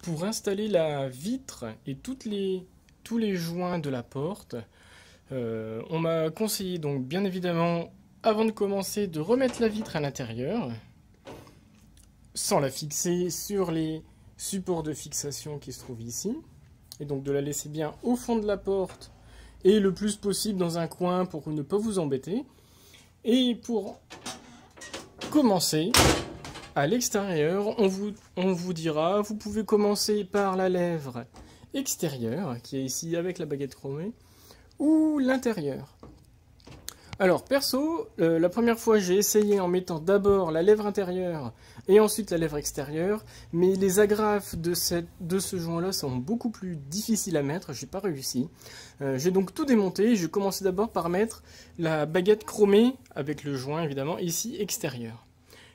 Pour installer la vitre et tous les joints de la porte, on m'a conseillé donc bien évidemment, avant de commencer, de remettre la vitre à l'intérieur, sans la fixer sur les supports de fixation qui se trouvent ici, et donc de la laisser bien au fond de la porte et le plus possible dans un coin pour ne pas vous embêter. Et pour commencer, à l'extérieur, on vous dira, vous pouvez commencer par la lèvre extérieure, qui est ici avec la baguette chromée, ou l'intérieur. Alors perso, la première fois j'ai essayé en mettant d'abord la lèvre intérieure et ensuite la lèvre extérieure, mais les agrafes de ce joint-là sont beaucoup plus difficiles à mettre, j'ai pas réussi. J'ai donc tout démonté, je commençais d'abord par mettre la baguette chromée, avec le joint évidemment, ici extérieur.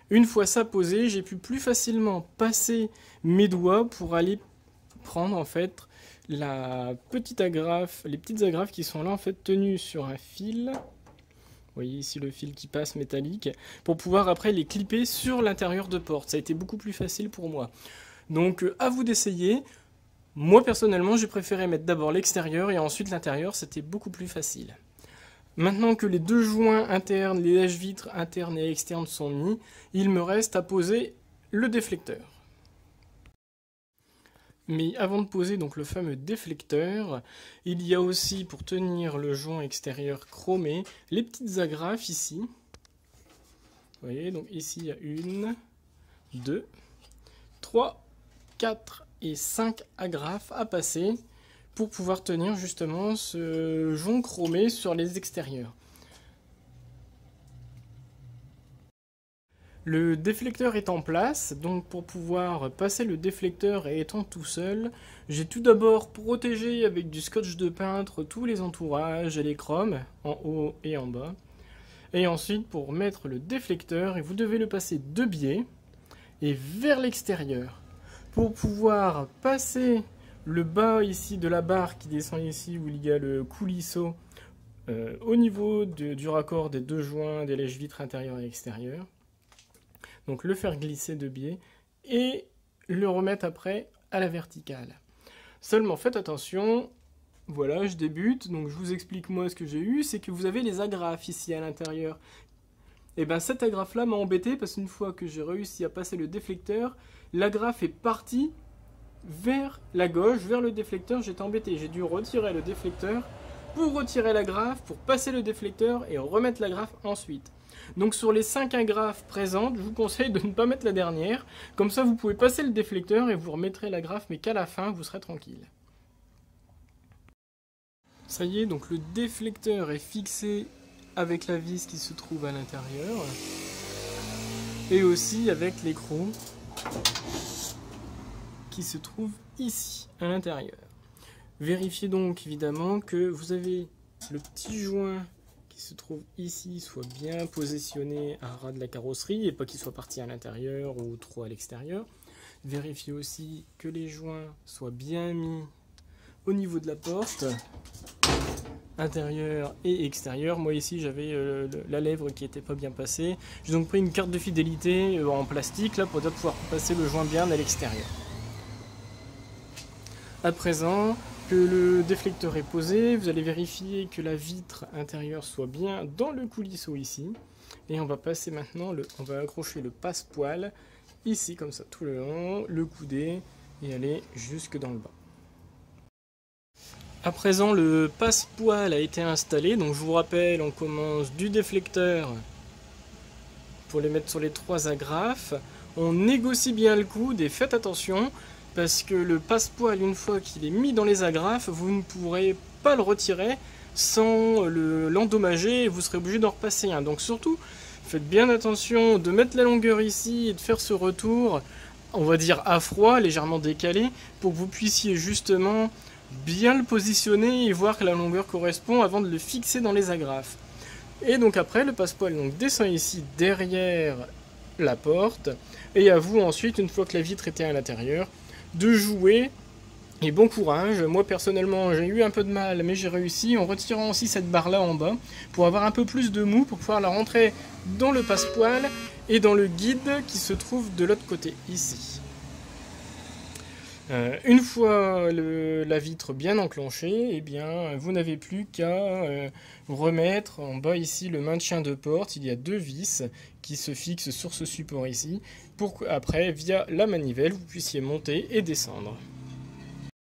Une fois ça posé, j'ai pu plus facilement passer mes doigts pour aller prendre en fait la petite agrafe, les petites agrafes qui sont là en fait tenues sur un fil. Vous voyez ici le fil qui passe métallique, pour pouvoir après les clipper sur l'intérieur de porte. Ça a été beaucoup plus facile pour moi. Donc à vous d'essayer. Moi personnellement j'ai préféré mettre d'abord l'extérieur et ensuite l'intérieur, c'était beaucoup plus facile. Maintenant que les deux joints internes, les lèche-vitres internes et externes sont mis, il me reste à poser le déflecteur. Mais avant de poser donc le fameux déflecteur, il y a aussi pour tenir le joint extérieur chromé, les petites agrafes ici. Vous voyez, donc ici il y a 1, 2, 3, 4 et 5 agrafes à passer pour pouvoir tenir justement ce jonc chromé sur les extérieurs. Le déflecteur est en place, donc pour pouvoir passer le déflecteur et étant tout seul, j'ai tout d'abord protégé avec du scotch de peintre tous les entourages et les chromes, en haut et en bas. Et ensuite, pour mettre le déflecteur, vous devez le passer de biais et vers l'extérieur. Pour pouvoir passer le bas ici de la barre qui descend ici où il y a le coulisseau au niveau du raccord des deux joints des lèche-vitres intérieures et extérieures. Donc le faire glisser de biais et le remettre après à la verticale. Seulement faites attention, voilà je débute, donc je vous explique moi ce que j'ai eu, c'est que vous avez les agrafes ici à l'intérieur. Et bien cette agrafe là m'a embêté parce qu'une fois que j'ai réussi à passer le déflecteur, l'agrafe est partie vers la gauche, vers le déflecteur, j'étais embêté, j'ai dû retirer le déflecteur pour retirer l'agrafe, pour passer le déflecteur et remettre l'agrafe ensuite. Donc sur les 5 agrafes présentes, je vous conseille de ne pas mettre la dernière, comme ça vous pouvez passer le déflecteur et vous remettrez l'agrafe, mais qu'à la fin vous serez tranquille. Ça y est, donc le déflecteur est fixé avec la vis qui se trouve à l'intérieur, et aussi avec l'écrou qui se trouve ici, à l'intérieur. Vérifiez donc évidemment que vous avez le petit joint qui se trouve ici soit bien positionné à ras de la carrosserie et pas qu'il soit parti à l'intérieur ou trop à l'extérieur. Vérifiez aussi que les joints soient bien mis au niveau de la porte, intérieur et extérieur. Moi ici j'avais la lèvre qui n'était pas bien passée. J'ai donc pris une carte de fidélité en plastique là pour pouvoir passer le joint bien à l'extérieur. À présent que le déflecteur est posé, vous allez vérifier que la vitre intérieure soit bien dans le coulisseau ici. Et on va passer maintenant, on va accrocher le passe-poil ici comme ça tout le long, le couder et aller jusque dans le bas. À présent le passe-poil a été installé, donc je vous rappelle on commence du déflecteur pour les mettre sur les 3 agrafes. On négocie bien le coude et faites attention. Parce que le passe-poil, une fois qu'il est mis dans les agrafes, vous ne pourrez pas le retirer sans l'endommager et vous serez obligé d'en repasser un. Donc surtout, faites bien attention de mettre la longueur ici et de faire ce retour, on va dire à froid, légèrement décalé, pour que vous puissiez justement bien le positionner et voir que la longueur correspond avant de le fixer dans les agrafes. Et donc après, le passe-poil descend ici derrière la porte et à vous ensuite, une fois que la vitre était à l'intérieur, de jouer et bon courage. Moi personnellement j'ai eu un peu de mal mais j'ai réussi en retirant aussi cette barre là en bas pour avoir un peu plus de mou pour pouvoir la rentrer dans le passe-poil et dans le guide qui se trouve de l'autre côté ici. Une fois la vitre bien enclenchée, eh bien, vous n'avez plus qu'à remettre en bas ici le maintien de porte. Il y a 2 vis qui se fixent sur ce support ici pour qu'après, via la manivelle, vous puissiez monter et descendre.